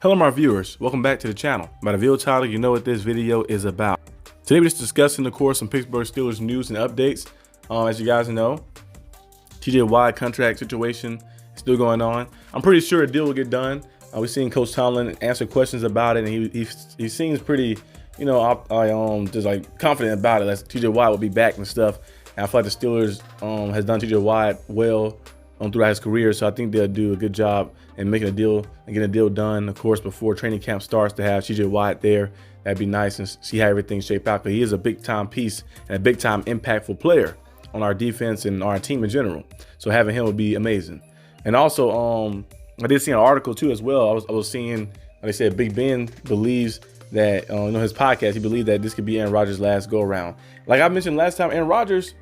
Hello my viewers, welcome back to the channel. By the video title, you know what this video is about. Today we're just discussing, of course, some Pittsburgh Steelers news and updates. As you guys know, TJ Watt contract situation is still going on. I'm pretty sure a deal will get done. We've seen Coach Tomlin answer questions about it, and he seems pretty, just like confident about it. That TJ Watt will be back and stuff. And I feel like the Steelers has done TJ Watt well throughout his career, so I think they'll do a good job in making a deal and getting a deal done, of course, before training camp starts, to have TJ Watt there. That'd be nice and see how everything shape out, because he is a big-time piece and a big-time impactful player on our defense and our team in general. So having him would be amazing. And also, I did see an article too as well. I was seeing, like they said, Big Ben believes that, his podcast, he believed that this could be Aaron Rodgers' last go-around. Like I mentioned last time, Aaron Rodgers,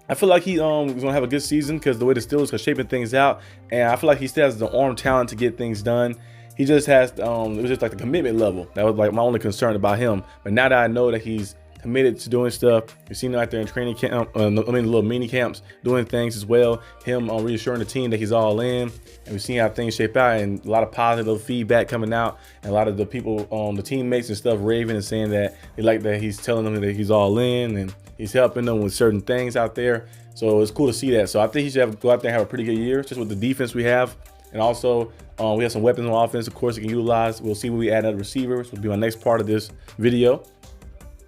I feel like he was gonna have a good season because the way the Steelers are shaping things out, and I feel like he still has the arm talent to get things done. He just has, it was just like the commitment level that was like my only concern about him. But now that I know that he's committed to doing stuff, you've seen him out there in training camp, little mini camps, doing things as well. Him reassuring the team that he's all in, and we've seen how things shape out, and a lot of positive feedback coming out, and a lot of the people, the teammates and stuff, raving and saying that they like that he's telling them that he's all in and he's helping them with certain things out there. So it's cool to see that. So I think he should go out there and have a pretty good year, just with the defense we have. And also, we have some weapons on offense, of course, he can utilize. We'll see when we add another receiver, which will be my next part of this video.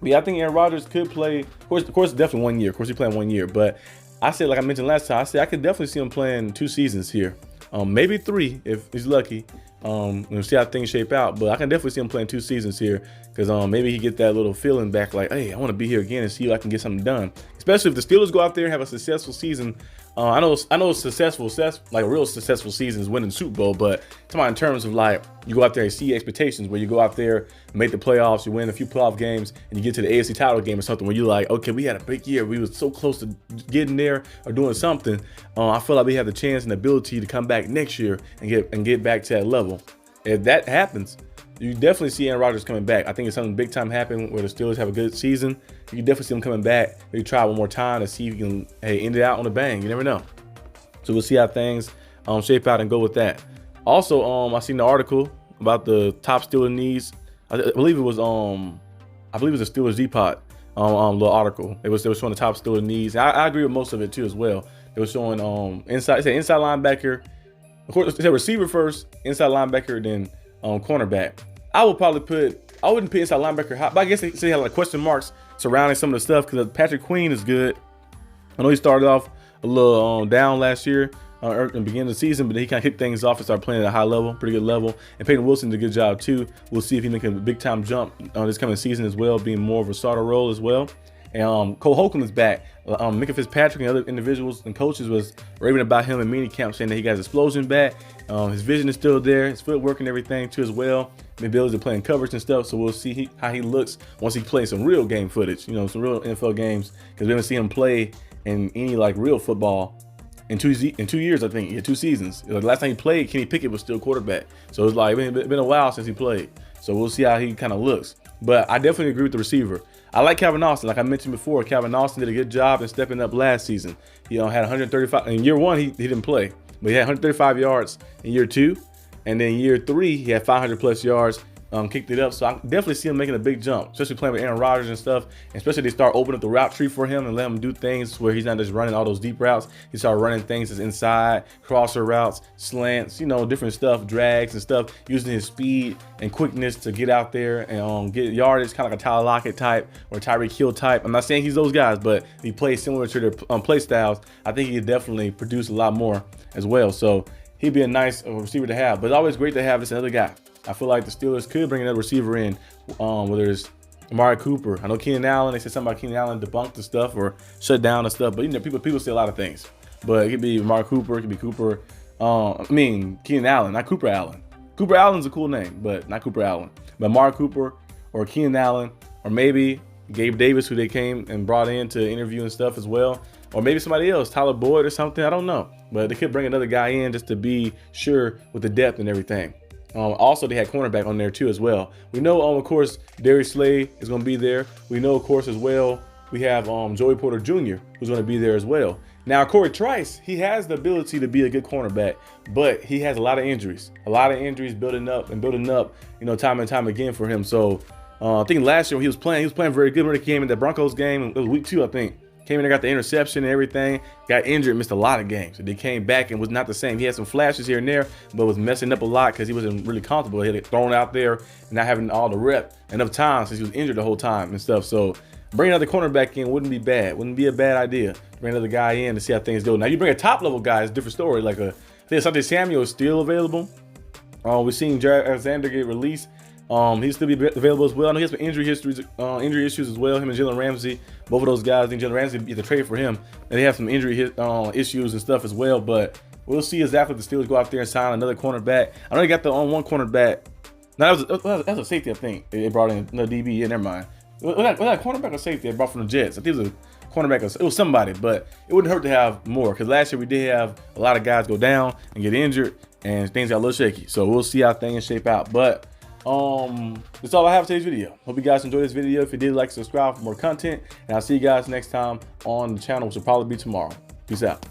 But yeah, I think Aaron Rodgers could play, of course, definitely 1 year. Of course, he's playing 1 year. But I said, like I mentioned last time, I said I could definitely see him playing 2 seasons here. Maybe 3 if he's lucky. We'll see how things shape out. But I can definitely see him playing 2 seasons here, because maybe he get that little feeling back, like, hey, I want to be here again and see if I can get something done. Especially if the Steelers go out there and have a successful season. I know successful, like a real successful season is winning the Super Bowl, but in terms of like you go out there and see expectations, where you go out there, make the playoffs, you win a few playoff games, and you get to the AFC title game or something, where you're like, okay, we had a big year, we was so close to getting there or doing something. I feel like we have the chance and the ability to come back next year and get back to that level. If that happens, you definitely see Aaron Rodgers coming back. I think if something big time happen where the Steelers have a good season, you can definitely see him coming back. Maybe try one more time to see if you can end it out on a bang. You never know. So we'll see how things shape out and go with that. Also, I seen the article about the top Steelers needs. I believe it was the Steelers D.B little article. They was showing the top Steelers needs. I agree with most of it too as well. They were showing inside linebacker. Of course, they said receiver first, inside linebacker, then cornerback. I wouldn't put inside linebacker high, but I guess they had like question marks surrounding some of the stuff, because Patrick Queen is good. I know he started off a little down last year in the beginning of the season, but he kind of hit things off and started playing at a high level, pretty good level. And Peyton Wilson did a good job too. We'll see if he makes a big time jump this coming season as well, being more of a starter role as well. And Cole Holcomb is back. Micah Fitzpatrick and other individuals and coaches was raving about him in mini camp, saying that he got his explosion back. His vision is still there, his footwork and everything too as well. The ability to play in coverage and stuff. So we'll see how he looks once he plays some real game footage, some real NFL games, because we haven't seen him play in any like real football in 2 years. I think 2 seasons. Like, last time he played, Kenny Pickett was still quarterback. So it's like it's been a while since he played. So we'll see how he kind of looks. But I definitely agree with the receiver. I like Calvin Austin. Like I mentioned before, Calvin Austin did a good job in stepping up last season. He had 135 in year 1. He didn't play, but he had 135 yards in year 2, and then year 3 he had 500 plus yards. Kicked it up. So I definitely see him making a big jump, especially playing with Aaron Rodgers and stuff. And especially they start opening up the route tree for him and let him do things where he's not just running all those deep routes. He started running things that's inside, crosser routes, slants, different stuff, drags and stuff, using his speed and quickness to get out there and get yardage, kind of like a Tyler Lockett type or Tyreek Hill type. I'm not saying he's those guys, but he plays similar to their play styles. I think he could definitely produce a lot more as well. So he'd be a nice receiver to have. But it's always great to have this another guy. I feel like the Steelers could bring another receiver in, whether it's Amari Cooper. I know Keenan Allen, they said something about Keenan Allen debunked the stuff or shut down the stuff, but people say a lot of things. But it could be Amari Cooper, it could be Keenan Allen, not Cooper Allen. Cooper Allen's a cool name, but not Cooper Allen. But Amari Cooper or Keenan Allen, or maybe Gabe Davis, who they came and brought in to interview and stuff as well. Or maybe somebody else, Tyler Boyd or something, I don't know. But they could bring another guy in just to be sure with the depth and everything. Also, they had cornerback on there too as well. We know, of course, Darius Slay is going to be there. We know, of course, as well, we have Joey Porter Jr., who's going to be there as well. Now, Corey Trice, he has the ability to be a good cornerback, but he has a lot of injuries building up, you know, time and time again for him. So I think last year when he was playing very good when he came in the Broncos game. It was week 2, I think. Came in there, got the interception and everything, got injured, missed a lot of games. And they came back and was not the same. He had some flashes here and there, but was messing up a lot because he wasn't really comfortable. He had it thrown out there and not having all the rep enough time since he was injured the whole time and stuff. So bringing another cornerback in wouldn't be bad. Wouldn't be a bad idea. Bring another guy in to see how things go. Now you bring a top level guy, it's a different story. Like I think Asante Samuel is still available. We're seeing Jared Alexander get released. He'll still be available as well. I know he has some injury issues as well. Him and Jalen Ramsey, both of those guys. I think Jalen Ramsey be the trade for him, and they have some injury issues and stuff as well. But we'll see exactly if the Steelers go out there and sign another cornerback. I know they got the one cornerback. No, that was a safety, I think. They brought in the DB. Yeah, never mind. Was that a cornerback or safety they brought from the Jets? I think it was a cornerback. It was somebody, but it wouldn't hurt to have more because last year we did have a lot of guys go down and get injured, and things got a little shaky. So we'll see how things shape out. But that's all I have for today's video. Hope you guys enjoyed this video. If you did, like, subscribe for more content, and I'll see you guys next time on the channel, which will probably be tomorrow. Peace out.